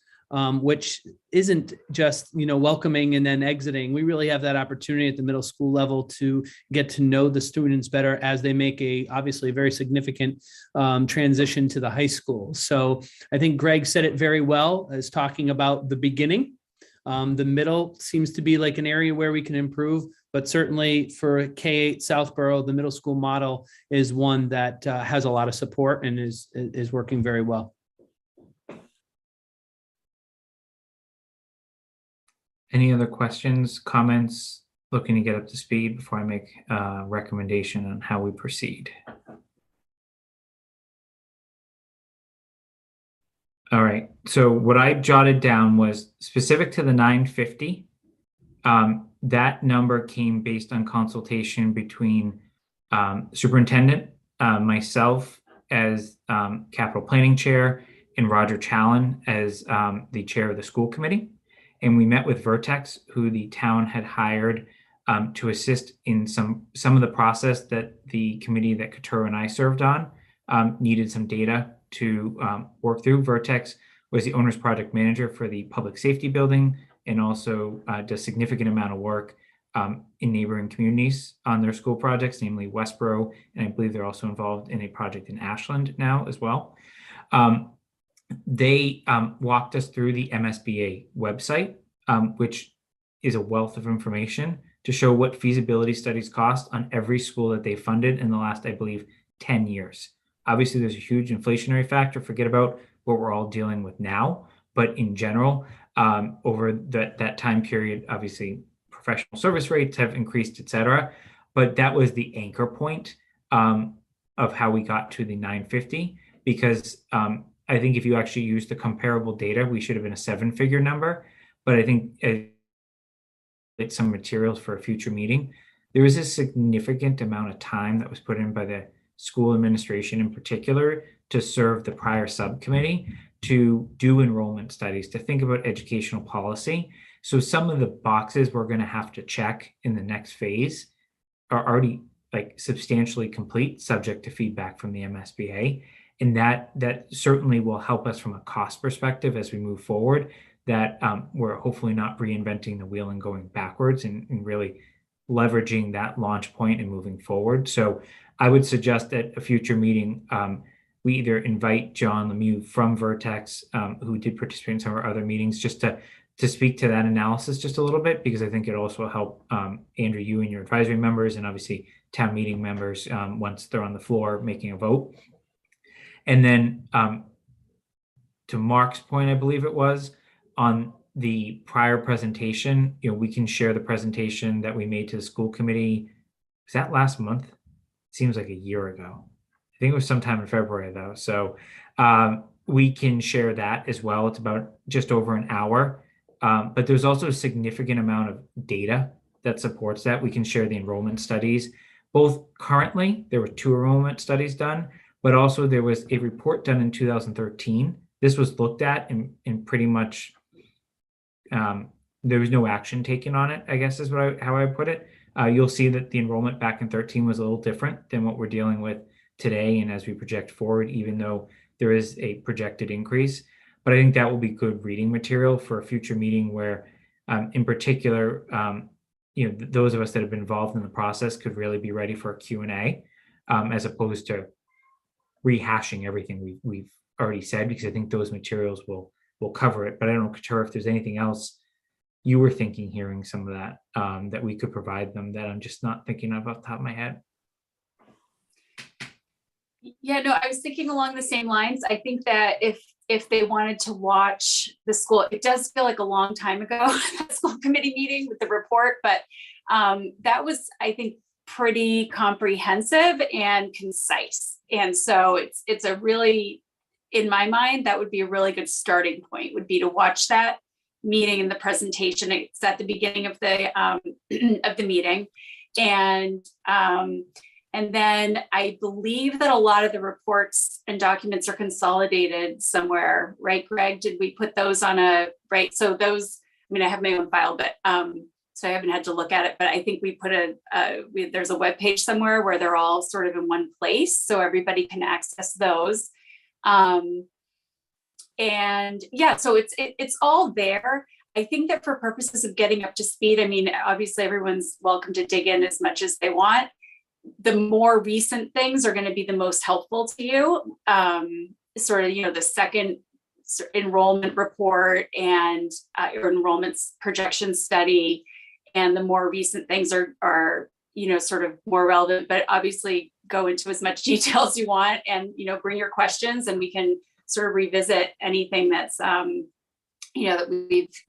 Which isn't just, welcoming and then exiting. We really have that opportunity at the middle school level to get to know the students better as they make obviously a very significant transition to the high school. So I think Greg said it very well as talking about the beginning. The middle seems to be like an area where we can improve, but certainly for K-8 Southborough, the middle school model is one that has a lot of support and is working very well. Any other questions, comments, looking to get up to speed before I make a recommendation on how we proceed? All right, so what I jotted down was specific to the 950. That number came based on consultation between superintendent, myself as capital planning chair, and Roger Challen as the chair of the school committee. And we met with Vertex, who the town had hired to assist in some of the process that the committee that Katuro and I served on needed some data to work through. Vertex was the owner's project manager for the public safety building, and also does significant amount of work in neighboring communities on their school projects, namely Westboro, and I believe they're also involved in a project in Ashland now as well. They walked us through the MSBA website, which is a wealth of information to show what feasibility studies cost on every school that they funded in the last, I believe, 10 years. Obviously, there's a huge inflationary factor. Forget about what we're all dealing with now. But in general, over that time period, obviously, professional service rates have increased, et cetera. But that was the anchor point of how we got to the 950, because I think if you actually use the comparable data, we should have been a 7-figure number. But I think it's some materials for a future meeting. There is a significant amount of time that was put in by the school administration in particular to serve the prior subcommittee to do enrollment studies, to think about educational policy. So some of the boxes we're going to have to check in the next phase are already substantially complete, subject to feedback from the MSBA. And that certainly will help us from a cost perspective as we move forward, that we're hopefully not reinventing the wheel and going backwards, and really leveraging that launch point and moving forward. So I would suggest at a future meeting, we either invite John Lemieux from Vertex, who did participate in some of our other meetings, just to to speak to that analysis just a little bit, because I think it also help Andrew, you and your advisory members, and obviously town meeting members once they're on the floor making a vote. And then to Mark's point, I believe it was, on the prior presentation, we can share the presentation that we made to the school committee. Was that last month? Seems like a year ago. I think it was sometime in February though. So we can share that as well. It's about just over an hour. But there's also a significant amount of data that supports that. We can share the enrollment studies. Both currently, there were 2 enrollment studies done, but also there was a report done in 2013. This was looked at and pretty much there was no action taken on it, I guess is how I put it. You'll see that the enrollment back in 13 was a little different than what we're dealing with today. And as we project forward, even though there is a projected increase, but I think that will be good reading material for a future meeting where, in particular, those of us that have been involved in the process could really be ready for a Q&A, as opposed to rehashing everything we've already said, because I think those materials will cover it. But I don't know, Katura, if there's anything else you were thinking, hearing some of that, that we could provide them that I'm just not thinking of off the top of my head. Yeah, no, I was thinking along the same lines. I think that if they wanted to watch the school, it does feel like a long time ago, that school committee meeting with the report, but that was, I think, pretty comprehensive and concise. And so it's a really, in my mind, that would be a really good starting point, would be to watch that meeting and the presentation. It's at the beginning of the of the meeting. And then I believe that a lot of the reports and documents are consolidated somewhere, right, Greg? Did we put those on right? So those, I mean, I have my own file, but so I haven't had to look at it, but I think we put there's a web page somewhere where they're all sort of in one place, so everybody can access those. And yeah, so it's all there. I think that for purposes of getting up to speed, I mean, obviously everyone's welcome to dig in as much as they want. The more recent things are going to be the most helpful to you. Sort of, the second enrollment report and your enrollment's projection study, and the more recent things are sort of more relevant, but obviously go into as much detail as you want, and bring your questions, and we can sort of revisit anything that's that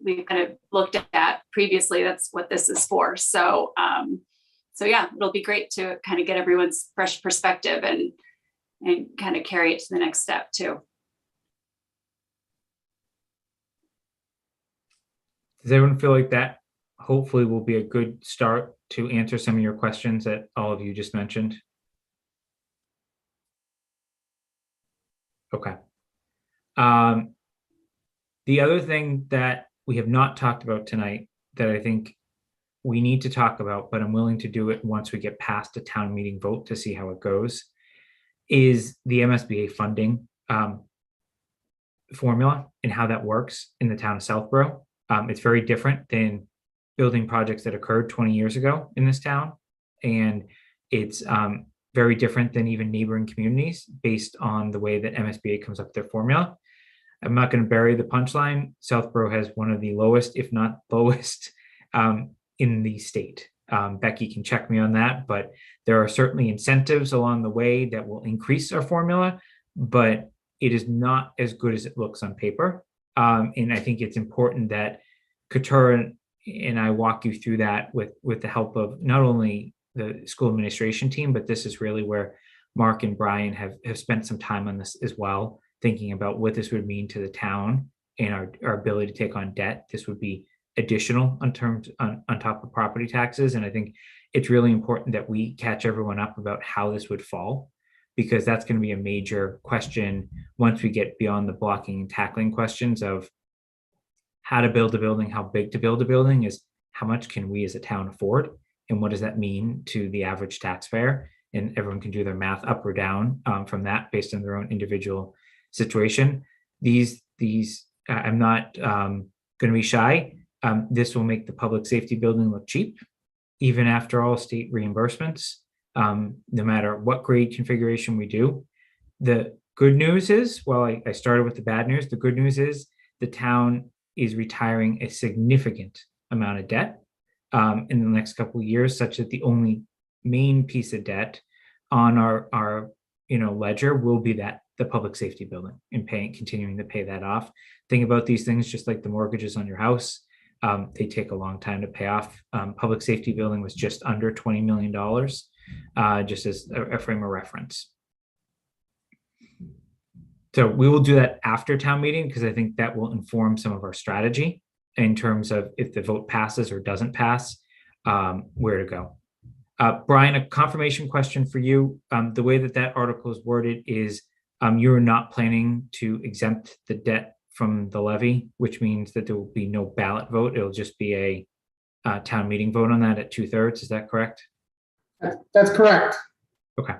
we've kind of looked at previously. That's what this is for. So yeah, it'll be great to kind of get everyone's fresh perspective and kind of carry it to the next step too. Does everyone feel like that hopefully will be a good start to answer some of your questions that all of you just mentioned? Okay. The other thing that we have not talked about tonight that I think we need to talk about, but I'm willing to do it once we get past a town meeting vote to see how it goes, is the MSBA funding formula and how that works in the town of Southborough. It's very different than building projects that occurred 20 years ago in this town. And it's very different than even neighboring communities based on the way that MSBA comes up with their formula. I'm not going to bury the punchline. Southborough has one of the lowest, if not lowest, in the state. Becky can check me on that, but there are certainly incentives along the way that will increase our formula, but it is not as good as it looks on paper. And I think it's important that Katura and I walk you through that with the help of not only the school administration team, but this is really where Mark and Brian have spent some time on this as well, thinking about what this would mean to the town and our ability to take on debt. This would be additional on top of property taxes. And I think it's really important that we catch everyone up about how this would fall, because that's going to be a major question once we get beyond the blocking and tackling questions of how to build a building, how big to build a building, is how much can we as a town afford, and what does that mean to the average taxpayer? And everyone can do their math up or down from that based on their own individual situation. These I'm not going to be shy. This will make the public safety building look cheap, even after all state reimbursements, no matter what grade configuration we do. The good news is, well, I started with the bad news. The good news is the town is retiring a significant amount of debt in the next couple of years, such that the only main piece of debt on our ledger will be the public safety building, and continuing to pay that off. Think about these things just like the mortgages on your house. They take a long time to pay off. Public safety building was just under $20 million, just as a frame of reference. So we will do that after town meeting, because I think that will inform some of our strategy in terms of if the vote passes or doesn't pass, where to go. Brian, a confirmation question for you. The way that article is worded is you're not planning to exempt the debt from the levy, which means that there will be no ballot vote. It'll just be a town meeting vote on that at 2/3. Is that correct? That's correct. Okay.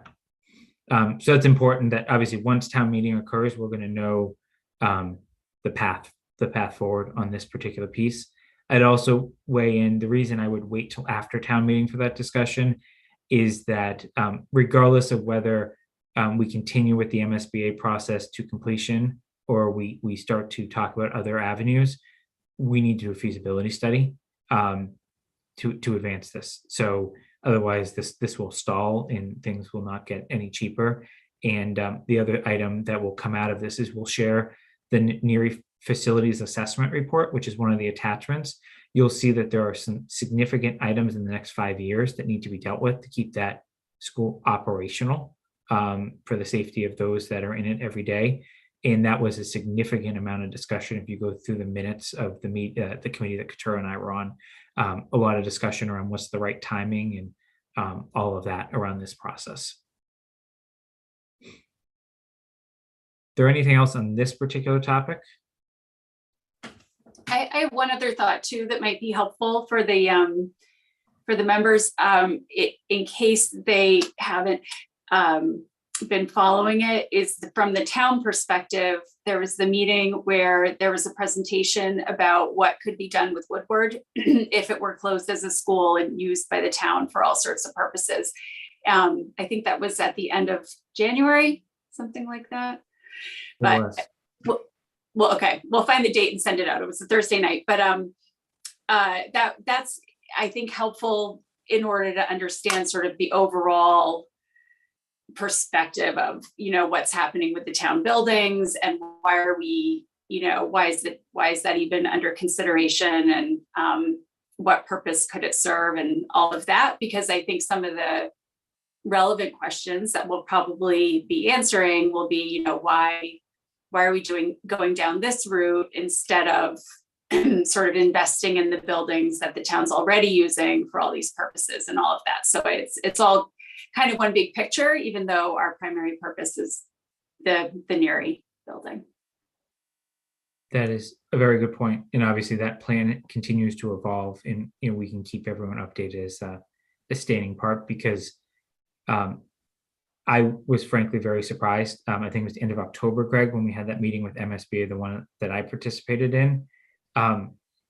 So it's important that obviously once town meeting occurs, we're going to know the path forward on this particular piece. I'd also weigh in, the reason I would wait till after town meeting for that discussion is that regardless of whether we continue with the MSBA process to completion or we start to talk about other avenues, we need to do a feasibility study to advance this. So otherwise this will stall and things will not get any cheaper. And the other item that will come out of this is we'll share the Neary Facilities Assessment Report, which is one of the attachments. You'll see that there are some significant items in the next 5 years that need to be dealt with to keep that school operational for the safety of those that are in it every day. And that was a significant amount of discussion. If you go through the minutes of the committee that Katura and I were on, a lot of discussion around what's the right timing and all of that around this process. Is there anything else on this particular topic? I have one other thought too that might be helpful for the members, in case they haven't been following it, is from the town perspective. There was the meeting where there was a presentation about what could be done with Woodward if it were closed as a school and used by the town for all sorts of purposes. I think that was at the end of January, something like that. But well, okay, we'll find the date and send it out. It was a Thursday night, but that's I think helpful in order to understand sort of the overall perspective of what's happening with the town buildings and why are we why is that even under consideration, and what purpose could it serve, and all of that, because I think some of the relevant questions that we'll probably be answering will be why are we going down this route instead of sort of investing in the buildings that the town's already using for all these purposes and all of that. So it's all kind of one big picture, even though our primary purpose is the Neary building. That is a very good point. And obviously that plan continues to evolve, and we can keep everyone updated as a standing part, because I was frankly very surprised. I think it was the end of October, Greg, when we had that meeting with MSBA, the one that I participated in.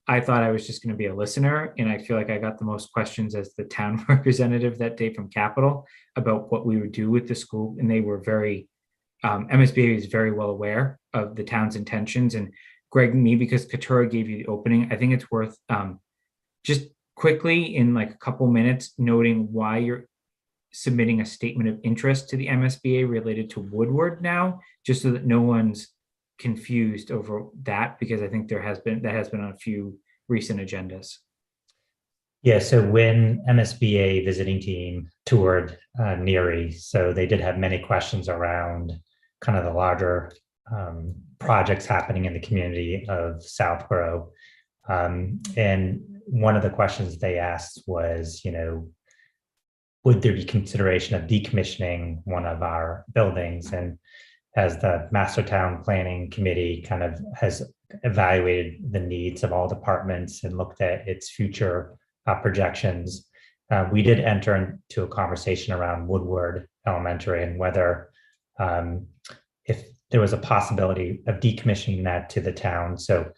I thought I was just going to be a listener, and I feel like I got the most questions as the town representative that day from Capitol about what we would do with the school. And they were MSBA is very well aware of the town's intentions. And Greg, because Katura gave you the opening, I think it's worth just quickly in like a couple minutes noting why you're submitting a statement of interest to the MSBA related to Woodward now, just so that no one's confused over that, because I think that has been on a few recent agendas. Yeah, so when MSBA visiting team toured Neary, so they did have many questions around kind of the larger projects happening in the community of Southborough. And one of the questions they asked was, would there be consideration of decommissioning one of our buildings? And as the Master Town Planning Committee kind of has evaluated the needs of all departments and looked at its future projections, we did enter into a conversation around Woodward Elementary and whether if there was a possibility of decommissioning that to the town. So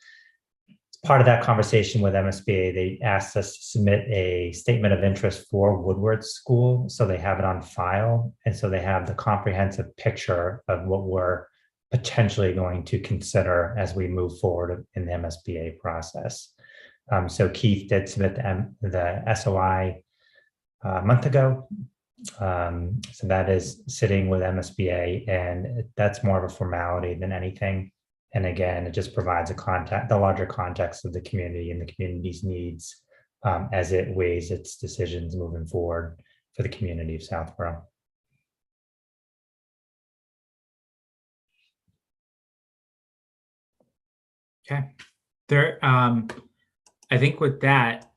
part of that conversation with MSBA, they asked us to submit a statement of interest for Woodward School, so they have it on file. And so they have the comprehensive picture of what we're potentially going to consider as we move forward in the MSBA process. So Keith did submit the SOI a month ago. So that is sitting with MSBA, and that's more of a formality than anything. And again, it just provides the larger context of the community and the community's needs as it weighs its decisions moving forward for the community of Southborough. Okay. There, I think with that,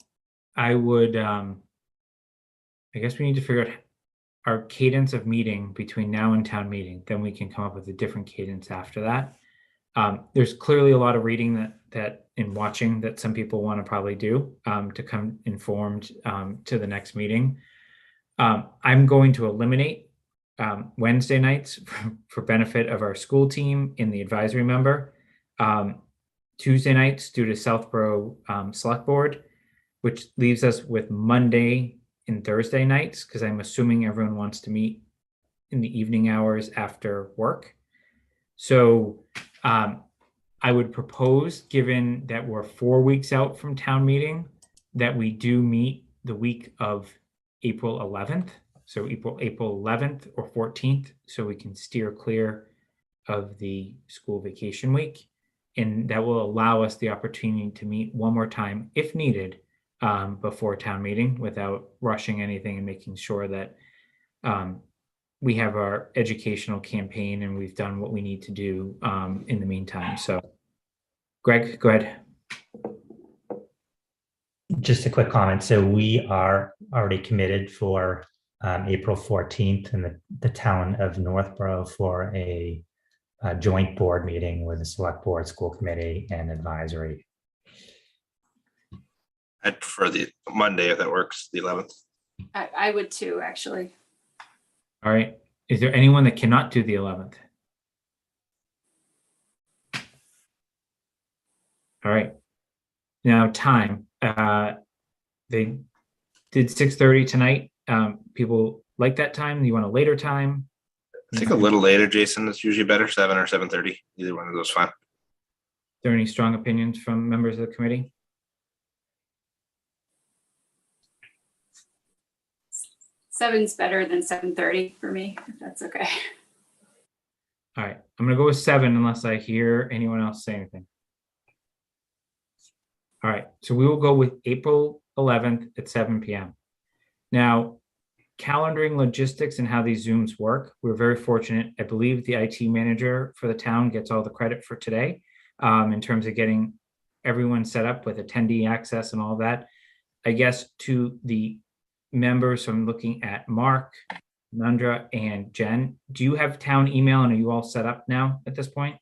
I would, I guess we need to figure out our cadence of meeting between now and town meeting. Then we can come up with a different cadence after that. There's clearly a lot of reading that and watching that some people want to probably do to come informed to the next meeting. I'm going to eliminate Wednesday nights for benefit of our school team and the advisory member. Tuesday nights due to Southborough Select Board, which leaves us with Monday and Thursday nights, because I'm assuming everyone wants to meet in the evening hours after work. So I would propose, given that we're 4 weeks out from town meeting, that we do meet the week of April 11th. So April 11th or 14th, so we can steer clear of the school vacation week. And that will allow us the opportunity to meet one more time if needed before town meeting without rushing anything, and making sure that we have our educational campaign and we've done what we need to do in the meantime. So Greg, go ahead. Just a quick comment. So we are already committed for April 14th in the town of Northborough for a joint board meeting with the select board, school committee, and advisory. I'd prefer the Monday if that works, the 11th. I would too, actually. All right. Is there anyone that cannot do the 11th? All right. Now time. They did 6:30 tonight. People like that time. You want a later time? I think a little later, Jason. It's usually better, 7 or 7:30. Either one of those fine. Are there any strong opinions from members of the committee? Seven's better than 7:30 for me, if that's okay. All right, I'm gonna go with 7 unless I hear anyone else say anything. All right, so we will go with April 11th at 7 p.m. Now, calendaring logistics and how these Zooms work, we're very fortunate. I believe the IT manager for the town gets all the credit for today in terms of getting everyone set up with attendee access and all that. I guess to the members, so I'm looking at Mark, Nandra, and Jen. Do you have town email, and are you all set up now at this point?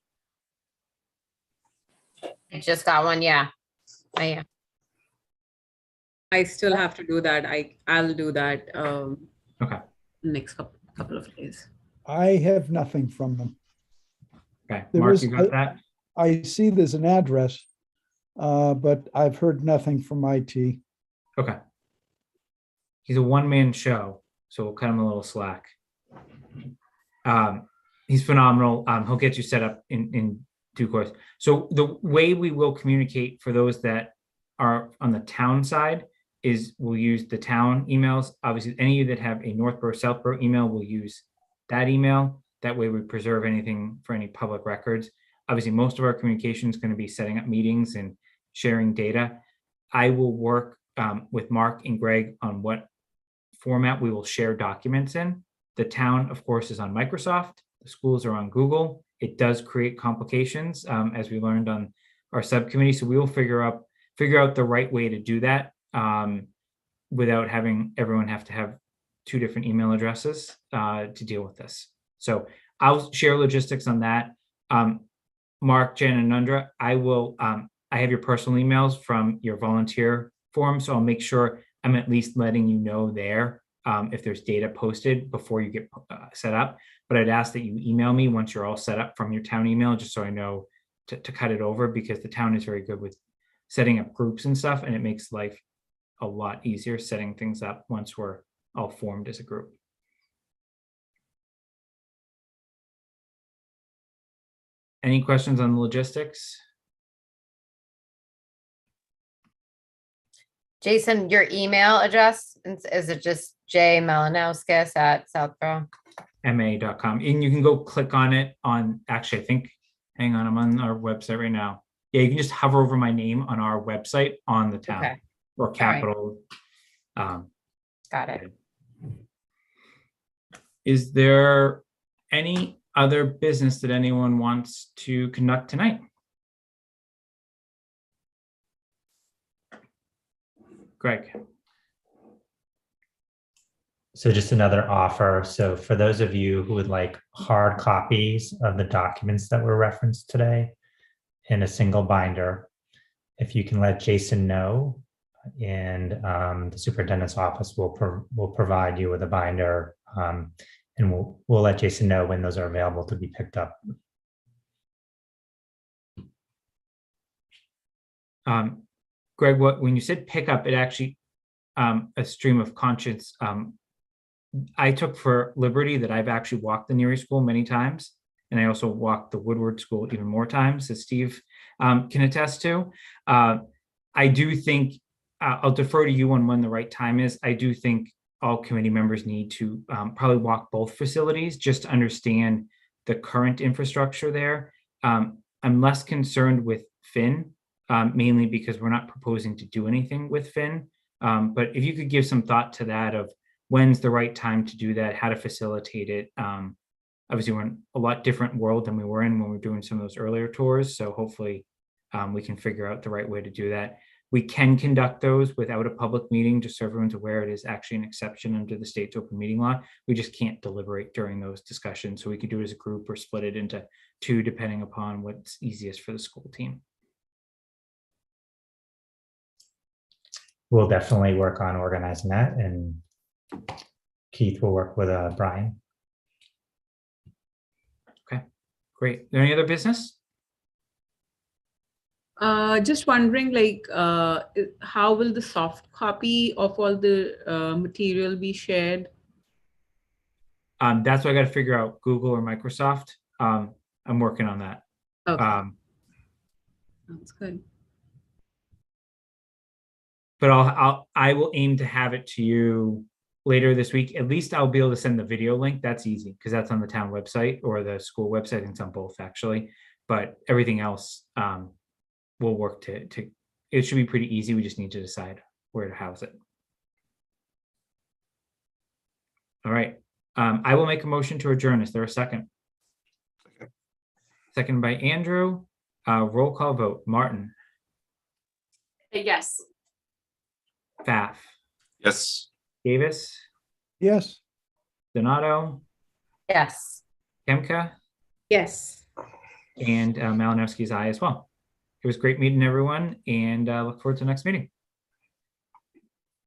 I just got one, yeah. I am. I still have to do that. I'll do that Okay. next couple of days. I have nothing from them. Okay, There Mark, is- you got that? I see there's an address, but I've heard nothing from IT. Okay. He's a one-man show, so we'll cut him a little slack. He's phenomenal. He'll get you set up in due course. So the way we will communicate for those that are on the town side is we'll use the town emails. Obviously, any of you that have a Northborough, Southborough email will use that email. That way we preserve anything for any public records. Obviously, most of our communication is going to be setting up meetings and sharing data. I will work with Mark and Greg on what format we will share documents in. The town, of course, is on Microsoft. The schools are on Google. It does create complications, as we learned on our subcommittee. So we will figure out the right way to do that without having everyone have to have 2 different email addresses to deal with this. So I'll share logistics on that. Mark, Jen, and Nandra, I have your personal emails from your volunteer form, so I'll make sure I'm at least letting you know there if there's data posted before you get set up. But I'd ask that you email me once you're all set up from your town email, just so I know to cut it over, because the town is very good with setting up groups and stuff, and it makes life a lot easier setting things up once we're all formed as a group. Any questions on the logistics? Jason, your email address, is it just jmalinowskis@southborough? ma.com, and you can go click on it on, actually, I think, hang on, I'm on our website right now. Yeah, you can just hover over my name on our website on the town. Okay. Or capital. Got it. Is there any other business that anyone wants to conduct tonight? Greg. So just another offer. So for those of you who would like hard copies of the documents that were referenced today in a single binder, if you can let Jason know, and the superintendent's office will provide you with a binder, and we'll let Jason know when those are available to be picked up. Greg, when you said pick up, it actually a stream of conscience. I took for liberty that I've actually walked the Neary School many times, and I also walked the Woodward School even more times, as Steve can attest to. I do think I'll defer to you on when the right time is. I do think all committee members need to probably walk both facilities just to understand the current infrastructure there. I'm less concerned with Finn, mainly because we're not proposing to do anything with Finn. But if you could give some thought to that of when's the right time to do that, how to facilitate it. Obviously, we're in a lot different world than we were in when we were doing some of those earlier tours. So hopefully we can figure out the right way to do that. We can conduct those without a public meeting, just so everyone's aware it is actually an exception under the state's open meeting law. We just can't deliberate during those discussions. So we could do it as a group or split it into two, depending upon what's easiest for the school team. We'll definitely work on organizing that, and Keith will work with Brian. Okay, great. Is there any other business? Just wondering, like, how will the soft copy of all the material be shared? That's what I got to figure out, Google or Microsoft. I'm working on that. Okay. Sounds good. But I will aim to have it to you later this week. At least I'll be able to send the video link. That's easy because that's on the town website or the school website. I think it's on both actually, but everything else we'll work to it should be pretty easy. We just need to decide where to house it. All right. I will make a motion to adjourn. Is there a second? Second by Andrew. Roll call vote. Martin. Yes. Pfaff. Yes. Davis. Yes. Donato. Yes. Kemka. Yes. And Malinowski's aye as well. It was great meeting everyone, and look forward to the next meeting.